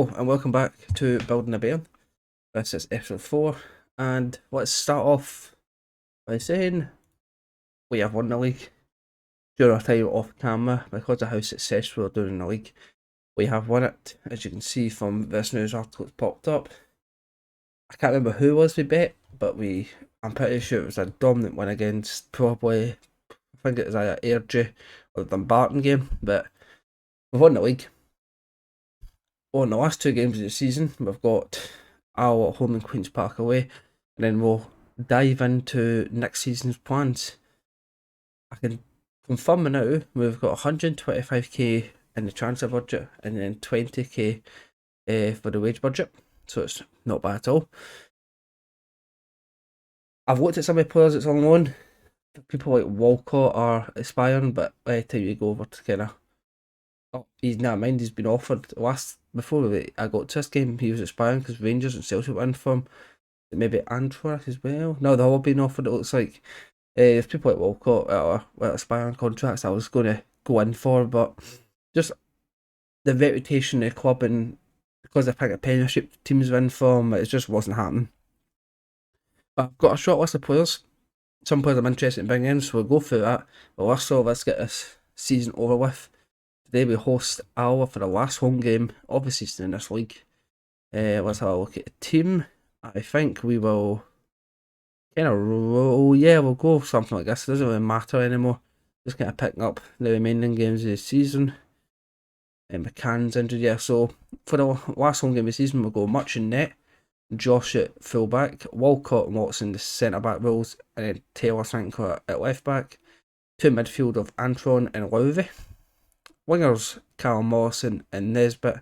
Hello and welcome back to Building a Bairn. This is episode 4, and let's start off by saying we have won the league during our time off camera because of how successful we're doing in the league. We have won it, as you can see from this news article that's popped up. I can't remember who was we bet, but I'm pretty sure it was a dominant win against probably, I think it was either Airdrie or the Dumbarton game, but we've won the league. Well, in the last 2 games of the season, we've got Al at home and Queen's Park away, and then we'll dive into next season's plans. I can confirm now we've got 125k in the transfer budget and then 20k for the wage budget, so it's not bad at all. I've looked at some of the players that's on loan. People like Walcott are aspiring, but by the time you go over to kind of, he's not mind. He's been offered before I got to this game. He was aspiring because Rangers and Celtic were in for him. Maybe Antwerp as well. No, they've all been offered. It looks like there's people like Walcott that are aspiring contracts I was going to go in for, but just the reputation of the club and because I think a Premiership teams were in for him, it just wasn't happening. But I've got a short list of players. Some players I'm interested in bringing in, so we'll go through that. But let's get this season over with. Today we host Alva for the last home game of the season in this league. Let's have a look at the team. I think we will kind of roll. Yeah, we'll go with something like this. It doesn't really matter anymore. Just kind of picking up the remaining games of the season. And McCann's injured, yeah. So for the last home game of the season, we'll go Much in net, Josh at fullback, Walcott and Watson the centre back roles, and then Taylor Sinclair at left back. 2 midfield of Antron and Lowry. Wingers Callum Morrison and Nesbitt,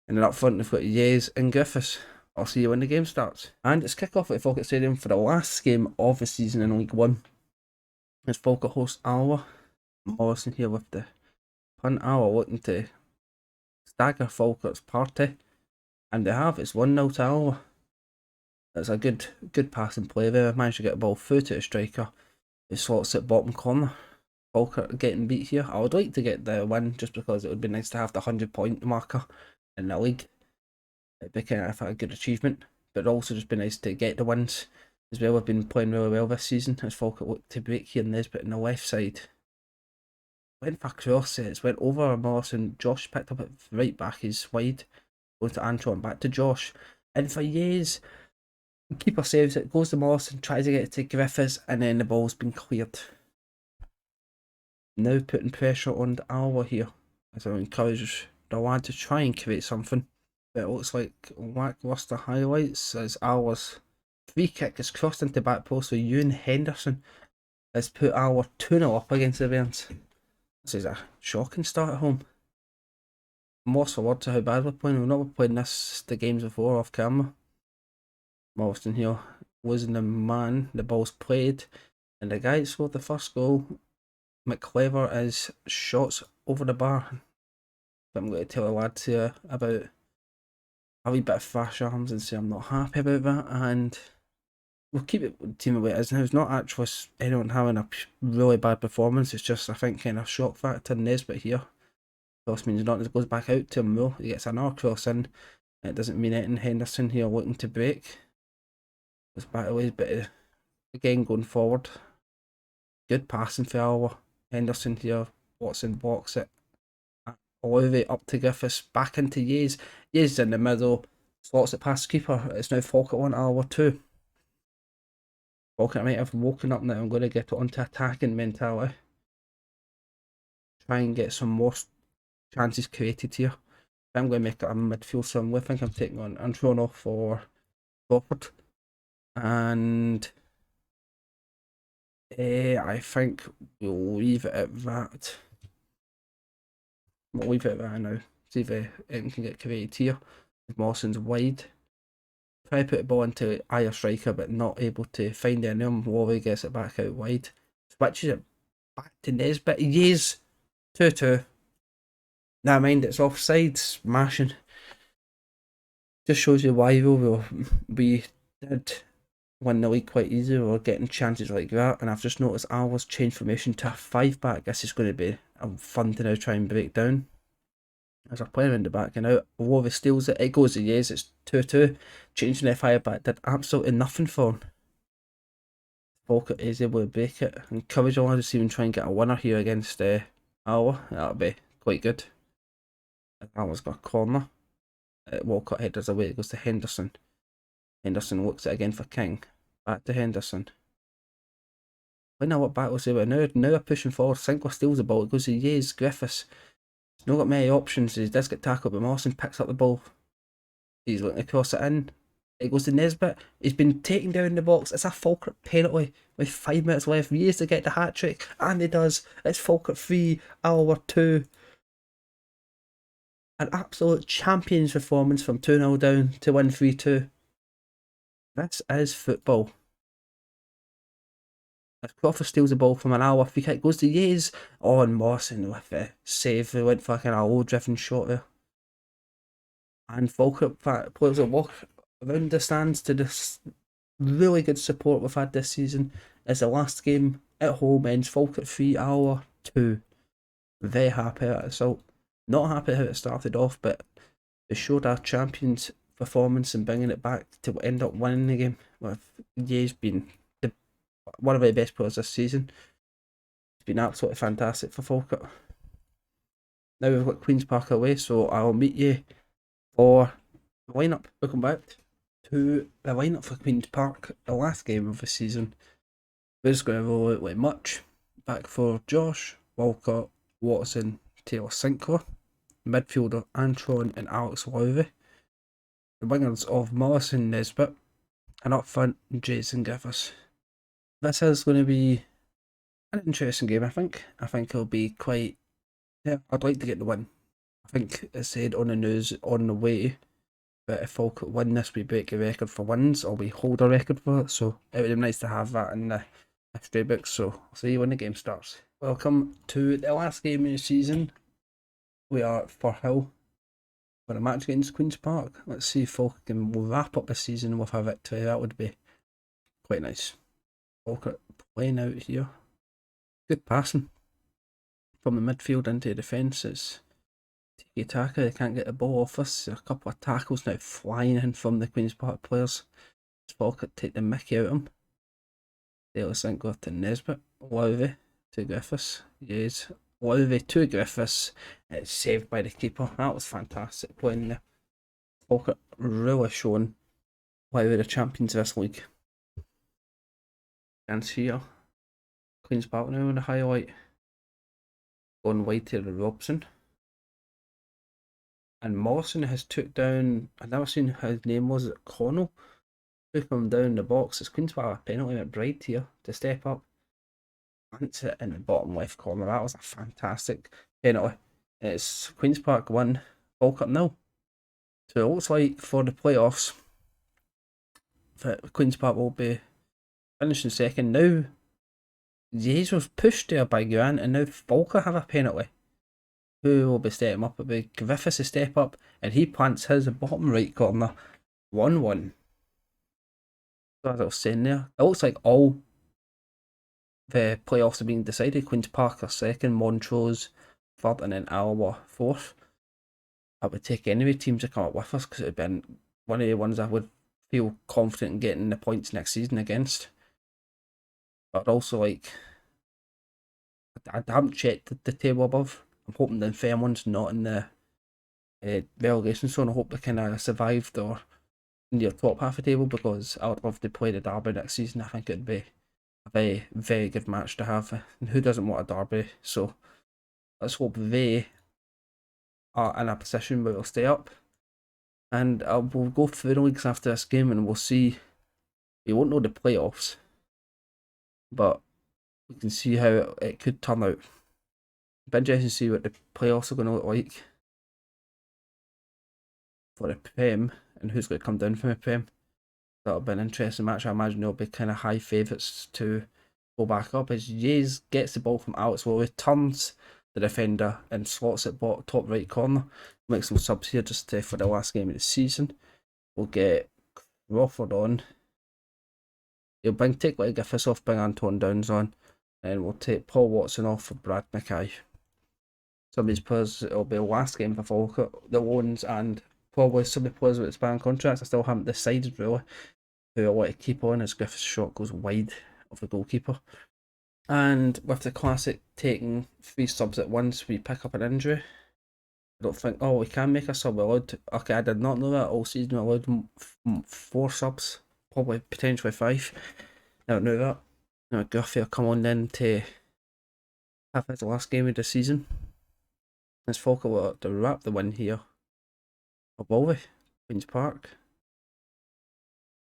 and then up front we've got Yez and Griffiths. I'll see you when the game starts. And it's kick-off at Falkirk Stadium for the last game of the season in League 1. It's Falkirk host Alva. Morrison here with the punt. Alva looking to stagger Falkirk's party, and they have. It's 1-0 to Alva. That's a good passing play there. Managed to get a ball through to the striker who slots it bottom corner. Falkirk getting beat here. I would like to get the win just because it would be nice to have the 100-point marker in the league. It'd be kind of a good achievement, but it'd also just be nice to get the wins as well. We've been playing really well this season as Falkirk look to break here and Nesbitt on the left side. Went for a cross, it's went over Morrison. Josh picked up it right back, he's wide. Goes to Antron, back to Josh. And for Yez, keeper saves it, goes to Morrison, tries to get it to Griffiths, and then the ball's been cleared. Now putting pressure on Alva here, as I encourage the lad to try and create something. But it looks like lacklustre highlights as Alva's free kick is crossed into back post, so Ewan Henderson has put Alva 2-0 up against the Bairns. This is a shocking start at home. I'm lost for words of how bad we're playing. We've not been playing the games before off camera. Morrison here losing the man, the ball's played, and the guy that scored the first goal, McClever, is shots over the bar. I'm going to tell the lads here about a wee bit of flash arms and say I'm not happy about that, and we'll keep it with the team the way it is now. It's not actually anyone having a really bad performance, it's just I think kind of shock factor. Nesbitt here. Cross means not, it goes back out to him though. He gets another cross in. It doesn't mean anything. Henderson here looking to break. Goes back away, but again going forward. Good passing for Alva. Henderson here. Watson blocks it. Lowry up to Griffiths. Back into Yez. Yez in the middle. Slots it past keeper. It's now Falkirk 1, Alva 2. Falkirk might have woken up now. I'm going to get it onto attacking mentality. Try and get some more chances created here. I'm going to make it a midfield, so I think I'm taking on Antron for Crawford. And I think we'll leave it at that. We'll leave it at that now. See if anything can get created here. If Mawson's wide. Try to put the ball into either striker, but not able to find anyone. Lowry gets it back out wide. Switches it back to Nesbitt. Yes! 2-2. Never mind, it's offside. Smashing. Just shows you why we did win the league quite easy. We're getting chances like that, and I've just noticed Alva's changed formation to a 5-back. This is going to be fun to now try and break down. As a player in the back and out, Wolves steals it, it goes to Yes, it's 2-2. Changing the fire back did absolutely nothing for him. Falkert is able to break it. Encourage all to even try and get a winner here against Iowa. That'll be quite good. Iowa's got a corner. Walcott headers away, it goes to Henderson. Henderson looks it again for King. Back to Henderson. I know what battles they were now. Now they're pushing forward. Sinclair steals the ball. It goes to Yes, Griffiths. He's not got many options. He does get tackled, but Mawson picks up the ball. He's looking to cross it in. It goes to Nesbitt. He's been taken down in the box. It's a Falkirk penalty with 5 minutes left. Years to get the hat trick, and he does. It's Falkirk 3, Alloa 2. An absolute champion's performance from 2-0 down to win 3-2. This is football. As Crawford steals the ball from an Alloa free kick, goes to Yates. Oh, and Mawson with a save. He went for like an low-driven shot there. And Falkirk players will walk around the stands to this really good support we've had this season. It's the last game at home, ends Falkirk 3, Alloa 2. Very happy at the result. Not happy how it started off, but it showed our champions' performance and bringing it back to end up winning the game. With Ye's been one of our best players this season. It's been absolutely fantastic for Falkirk. Now we've got Queen's Park away, so I'll meet you for the lineup. Welcome back to the lineup for Queen's Park, the last game of the season. We're just going to roll out like much. Back for Josh, Walcott, Watson, Taylor Sinclair, midfielder Antron and Alex Lowry, the wingers of Morrison Nesbitt, and up front Jason Griffiths. This is going to be an interesting game, I think. I think it'll be quite. Yeah, I'd like to get the win. I think it said on the news on the way that if Falkirk win this, we break a record for wins, or we hold a record for it, so it would be nice to have that in the history books, so I'll see you when the game starts. Welcome to the last game of the season. We are at Firhill for a match against Queen's Park. Let's see if Falkirk can wrap up the season with a victory. That would be quite nice. Falkirk playing out here. Good passing from the midfield into defence. It's tiki-taka. They can't get the ball off us. A couple of tackles now flying in from the Queen's Park players. Falkirk take the mickey out of them. Taylor Sinclair to Nesbitt. Lowry to Griffiths. Yes. Lowry to Griffiths. It's saved by the keeper. That was fantastic playing there. Falkirk really showing why we're the champions of this league. And here, Queen's Park now in the highlight. Going wide to the Robson. And Morrison has took down, I've never seen his name was, it Connell? Took him down the box. It's Queen's Park a penalty at Bride here to step up. Plants it in the bottom left corner. That was a fantastic penalty. It's Queen's Park 1, Falkirk 0. So it looks like for the playoffs that Queen's Park will be finishing second. Now Yates was pushed there by Grant, and now Falkirk have a penalty. Who will be stepping up? It'll be Griffiths to step up, and he plants his bottom right corner. 1-1. So as I was saying there, it looks like all the playoffs are being decided. Queen's Park are second, Montrose third, and then Alloa fourth. I would take any teams to come up with us because it would have been one of the ones I would feel confident in getting the points next season against. But also, like, I haven't checked the table above. I'm hoping the Fairmont's not in the relegation zone. I hope they kind of survived or in the top half of the table, because I would love to play the Derby next season. I think it'd be a very, very good match to have. And who doesn't want a Derby? So let's hope they are in a position where they'll stay up. And we'll go through the leagues after this game and we'll see. We won't know the playoffs, but we can see how it could turn out. It's interesting to see what the playoffs are going to look like for the Prem and who's going to come down from the Prem. That'll be an interesting match. I imagine there'll be kind of high favourites to go back up as Yates gets the ball from Alex Lowry, turns the defender and slots it top right corner. Makes some subs here just for the last game of the season. We'll get Crawford on. He'll take like Griffiths off, bring Anton Downs on, and we'll take Paul Watson off for Brad Mackay. some of these players, it'll be the last game for Falkirk, the loans, and probably some of the players with expiring contracts. I still haven't decided really who I want to keep on, as Griffith's shot goes wide of the goalkeeper. And with the classic taking 3 subs at once, we pick up an injury. I don't think, oh, we can make a sub. We're allowed to, okay, I did not know that all season. We're allowed 4 subs, probably potentially 5. I don't know that. Now, Griffith will come on then to have his last game of the season. As Falkirk will to wrap the win here. Or will we? Queen's Park.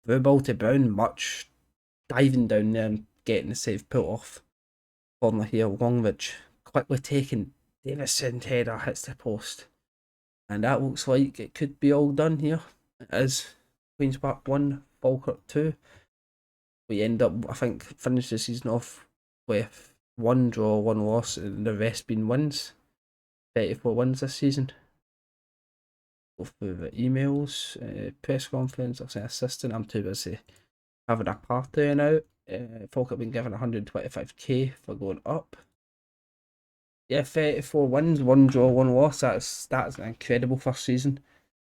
Through ball to Brown, much diving down there and getting the save put off. Corner here, Longridge quickly taken. Davison header hits the post. And that looks like it could be all done here. It is. Queen's Park 1, Falkirk 2. We end up, I think, finish the season off with 1 draw, 1 loss, and the rest being wins. 34 wins this season. Go through the emails, press conference, I'll say assistant. I'm too busy having a party now. Falkirk been given 125k for going up. Yeah, 34 wins, 1 draw, 1 loss. That's an incredible first season.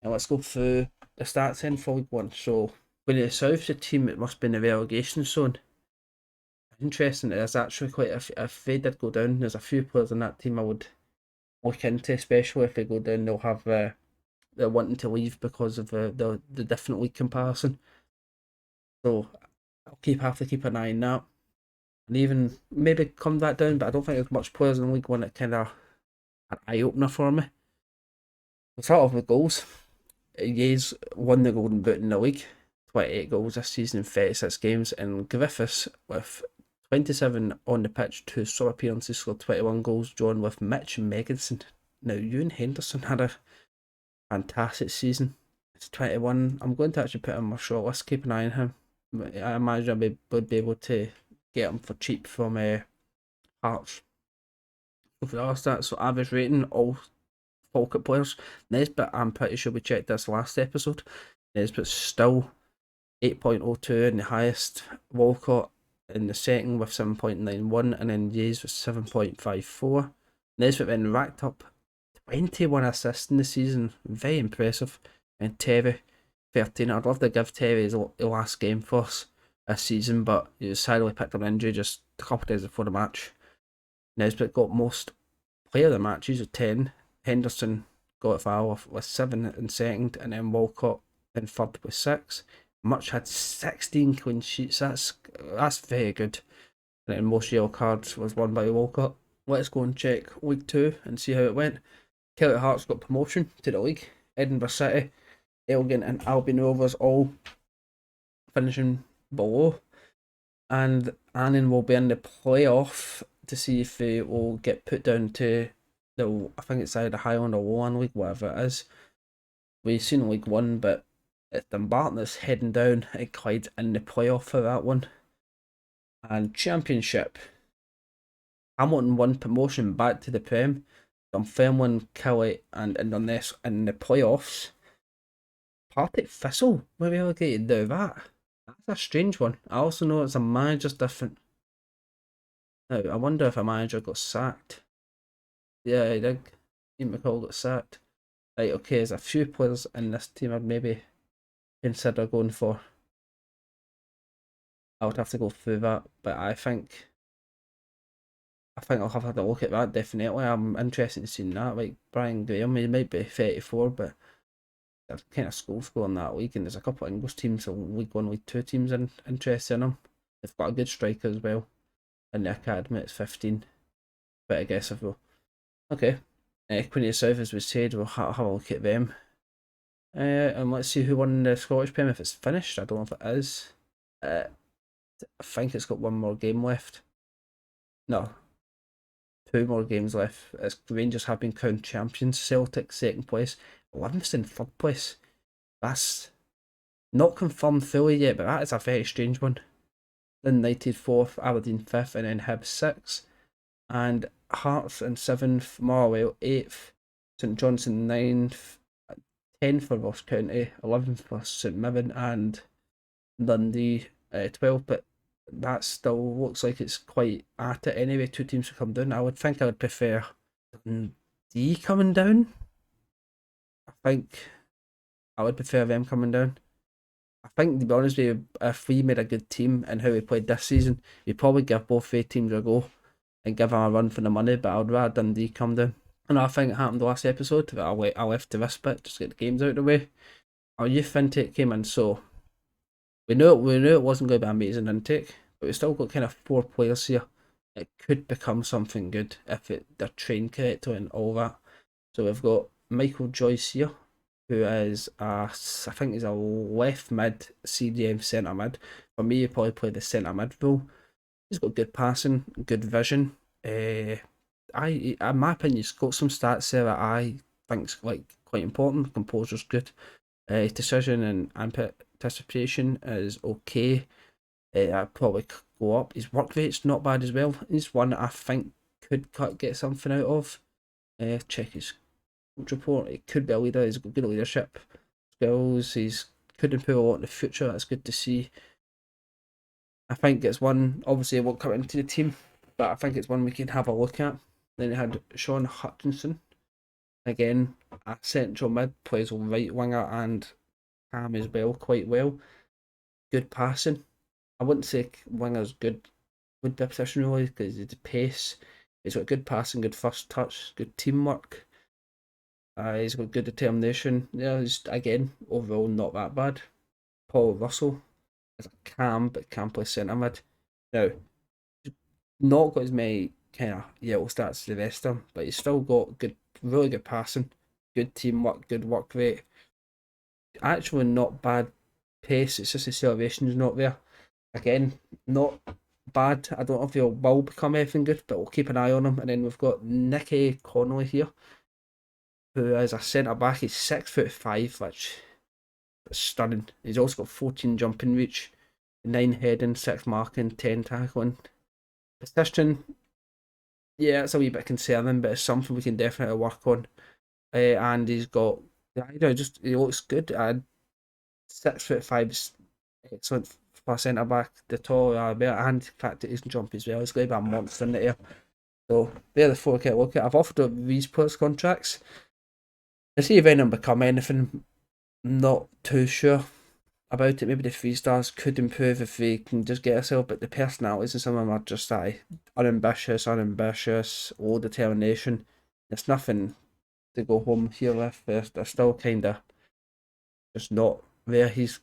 And let's go through the stats then for League 1. So, when the South's a team, it must be in the relegation zone. Interesting, there's actually quite if they did go down, there's a few players in that team I would look into, especially if they go down, they'll have they're wanting to leave because of the different league comparison. So I'll have to keep an eye on that. And even maybe come back down, but I don't think there's much players in League 1 that kind of an eye opener for me. We'll start off with goals. Ye's won the Golden Boot in the league. 28 goals this season in 36 games, and Griffiths with 27 on the pitch, 2 sub appearances, scored 21 goals, drawn with Mitch Megginson. Now, Ewan Henderson had a fantastic season. It's 21. I'm going to actually put him on my short list, keep an eye on him. I imagine I would be able to get him for cheap from Hearts. So for the other stats, so average rating, all Falkirk players. Nesbitt, I'm pretty sure we checked this last episode. Nesbitt's still 8.02 in the highest. Walcott in the second with 7.91, and then Yeas with 7.54. Nesbitt then racked up 21 assists in the season, very impressive. And Terry, 13. I'd love to give Terry his last game for us this season, but he sadly picked up an injury just a couple of days before the match. Nesbitt got most player of the matches with 10. Henderson got it foul with 7 in second, and then Walcott in third with 6. Much had 16 clean sheets. That's very good. And then most yellow cards was won by Walcott. Let's go and check League 2 and see how it went. Celtic Hearts got promotion to the league. Edinburgh City, Elgin and Albion Rovers all finishing below. And Annan will be in the playoff to see if they will get put down to I think it's either Highland or Lowland League, whatever it is. We've seen League 1, but it's Dumbarton that's heading down and Clyde in the playoff for that one. And Championship, Hamilton won promotion back to the Prem. Dunfermline, Killie and Inverness in the playoffs. Partick Thistle were relegated now. That's a strange one. I also know it's a manager's different. Now, I wonder if a manager got sacked. Yeah, he did. Ian McCall got sacked. Right, okay, there's a few players in this team I'd maybe consider going for. I would have to go through that, but I think I'll have to look at that, definitely. I'm interested in seeing that. Like Brian Graham, he might be 34, but there's kind of school in that league, and there's a couple of English teams, so League 1, League 2 teams interested in him. They've got a good striker as well. In the academy, it's 15. Bit aggressive though. Okay. Queen of the South, as we said, we'll have a look at them. And let's see who won the Scottish Premier. If it's finished, I don't know if it is. I think it's got 1 more game left. No. 2 more games left. As Rangers have been crowned champions. Celtic 2nd place. Livingston 3rd place. That's not confirmed fully yet, but that is a very strange one. Then United 4th, Aberdeen 5th, and then Hibs 6th. And Hearts in 7th, Motherwell 8th, St Johnstone 9th, 10th for Ross County, 11th for St Mirren, and Dundee 12th. But that still looks like it's quite at it anyway. 2 teams to come down. I would think I would prefer D coming down. I think I would prefer them coming down. I think, to be honest with you, if we made a good team and how we played this season, we'd probably give both their teams a go and give them a run for the money, but I'd rather Dundee come down. And I think it happened the last episode, that I left to this bit, just get the games out of the way. Our youth intake came in, so we knew it wasn't going to be an amazing intake, but we still got kind of 4 players here. It could become something good if they're trained correctly and all that. So we've got Michael Joyce here, who is I think he's a left mid, CDM centre mid. For me, he probably play the centre mid role. He's got good passing, good vision. In my opinion, he's got some stats there that I think's like quite important. Composure's good. His decision and anticipation is okay. I'd probably go up. His work rate's not bad as well. He's one that I think could get something out of. Check his report. It could be a leader. He's got good leadership skills. He's could improve a lot in the future. That's good to see. I think it's one. Obviously, it won't come into the team, but I think it's one we can have a look at. Then you had Sean Hutchinson. Again, a central mid, plays right winger and cam as well, quite well. Good passing. I wouldn't say winger's good would be a position really because it's pace. He's got good passing, good first touch, good teamwork. He's got good determination. Yeah, he's again overall not that bad. Paul Russell is a cam, but can play centre mid. Now, not got as many kind of yellow stats as the rest of them, but he's still got good, really good passing, good teamwork, good work rate. Actually, not bad pace. It's just the acceleration is not there. Again, not bad. I don't know if he'll will become anything good, but we'll keep an eye on him. And then we've got Nicky Connolly here, who is a centre back. He's 6'5", which is stunning. He's also got 14 jumping reach, 9 heading, 6 marking, 10 tackling. Position, yeah, it's a wee bit concerning, but it's something we can definitely work on. And he's got, just he looks good. 6'5" is excellent for a centre back. The tall, better, and the fact that he can jump as well. He's going to be a monster in the air. So they're the 4 I look at. I've offered up these players contracts. To see if any of them become anything, I'm not too sure about it. Maybe the 3 stars could improve if they can just get herself, but the personalities and some of them are just unambitious, low determination. There's nothing to go home here with. They're still kind of just not there. He's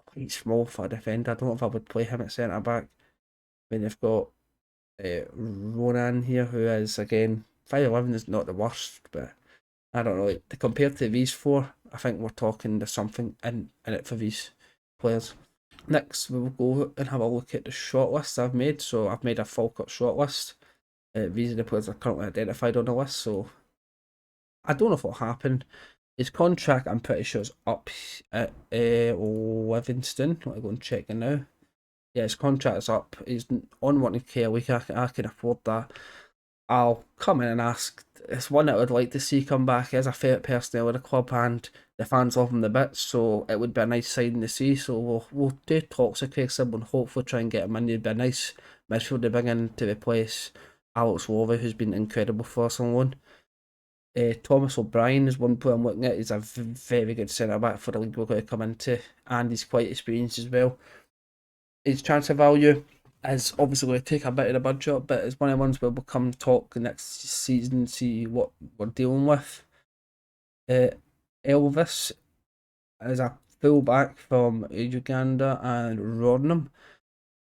quite small for a defender. I don't know if I would play him at centre back. Then you've got Ronan here, who is again 5'11" is not the worst, but I don't know. Compared to these 4, I think we're talking there's something in it for these players. Next, we will go and have a look at the shortlist I've made. So I've made a full cut shortlist. These are the players that are currently identified on the list. So I don't know if it'll happen. His contract, I'm pretty sure, is up at Livingston. Let me go and check it now. Yeah, his contract is up. He's on 1k a week. I can afford that. I'll come in and ask. It's one that I would like to see come back. As a favourite personnel of the club, and the fans love him the bits, so it would be a nice sign to see. So we'll do talks with Craig Sibley and hopefully try and get him in. It'd be a nice midfield to bring in to replace Alex Lovey, who's been incredible for us on loan. Thomas O'Brien is one player I'm looking at. He's a very good centre back for the league we're going to come into, and he's quite experienced as well. His transfer value is obviously going to take a bit of the budget, but it's one of the ones where we'll come talk next season, see what we're dealing with. Elvis is a fullback from Uganda and Rodnam.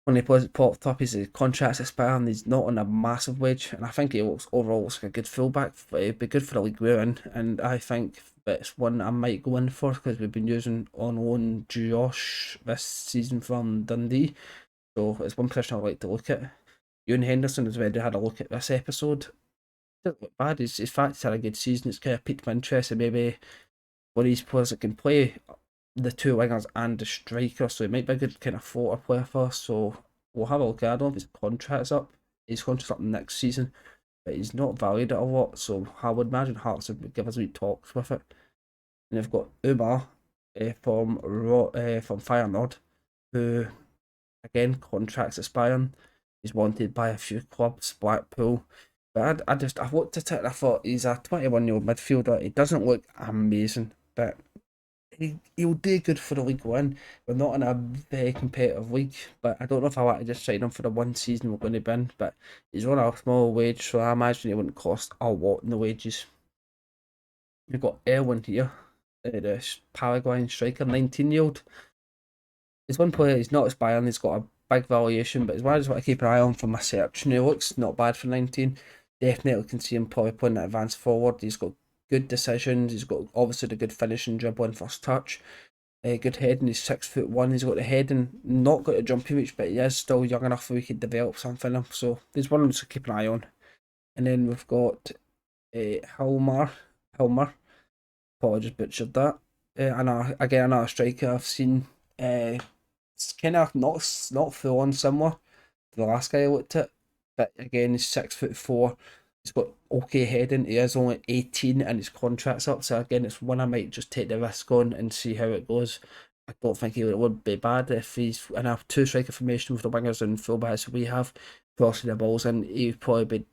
When he plays at popped up, his contract's expiring, he's not on a massive wage, and I think he overall looks like a good fullback. He'd be good for the league we're in, and I think it's one I might go in for because we've been using on loan Josh this season from Dundee. So it's one position I'd like to look at. Ewan Henderson has already had a look at this episode. Doesn't look bad. His fact he's had a good season. It's kind of piqued my interest, and maybe one of these players that can play the 2 wingers and the striker. So he might be a good kind of floater player for us. So we'll have a look at. I don't know if his contract's up. His contract's up next season, but he's not valued at a lot. So I would imagine Hearts would give us wee talks with it. And they've got Umar from Feyenoord, who again contracts expiring. He's wanted by a few clubs, Blackpool, But I've looked at it and I thought he's a 21-year-old midfielder. He doesn't look amazing, but he'll do good for the League One. We're not in a very competitive league, but I don't know if I want to just sign him for the one season we're going to be in. But he's on a small wage, so I imagine he wouldn't cost a lot in the wages. We've got Erwin here, the Paraguayan striker, 19-year-old. He's one player, he's not as Bayern, he's got a big valuation, but he's one I just want to keep an eye on for my search. And he looks not bad for 19. Definitely can see him probably playing that advance forward. He's got good decisions, he's got obviously the good finishing, dribbling, first touch. Good heading, he's 6'1", he's got the heading, not got the jumping reach, but he is still young enough that we could develop something in him. So there's one to keep an eye on. And then we've got Hilmer. Probably just butchered that. Another striker I've seen. It's kind of not full on similar to the last guy I looked at, but again he's 6'4". He's got okay heading. He is only 18 and his contract's up, so again it's one I might just take the risk on and see how it goes. I don't think it would be bad if he's in a two striker formation with the wingers and fullbacks we have, crossing the balls in. He'd probably be.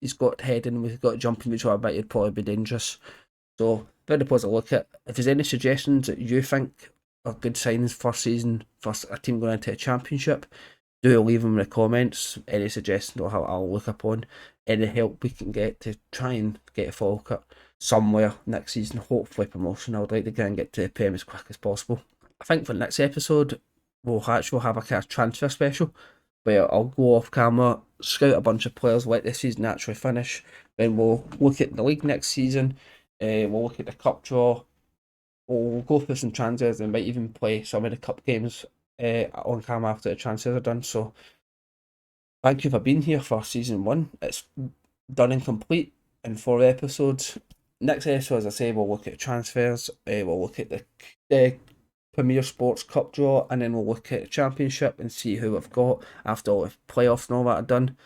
He's got heading. We've got jumping, which I bet he'd probably be dangerous. So very positive look at. If there's any suggestions that you think are good signings for season for a team going into a championship, do leave them in the comments. Any suggestions I'll look upon. Any help we can get to try and get a Falkirk somewhere next season, hopefully promotion. I would like to try and get to the Prem as quick as possible. I think for the next episode, we'll actually have a kind of transfer special where I'll go off camera, scout a bunch of players, let the season actually finish. Then we'll look at the league next season. We'll look at the cup draw. We'll go through some transfers and might even play some of the cup games on camera after the transfers are done. So thank you for being here for season 1. It's done and complete in 4 episodes. Next episode, as I say, we'll look at transfers. We'll look at the Premier Sports Cup draw, and then we'll look at the Championship and see who we've got after all the playoffs and all that are done.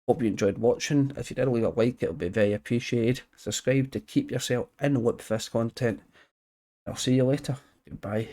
Hope you enjoyed watching. If you did, leave a like, it'll be very appreciated. Subscribe to keep yourself in the loop for this content. I'll see you later. Goodbye.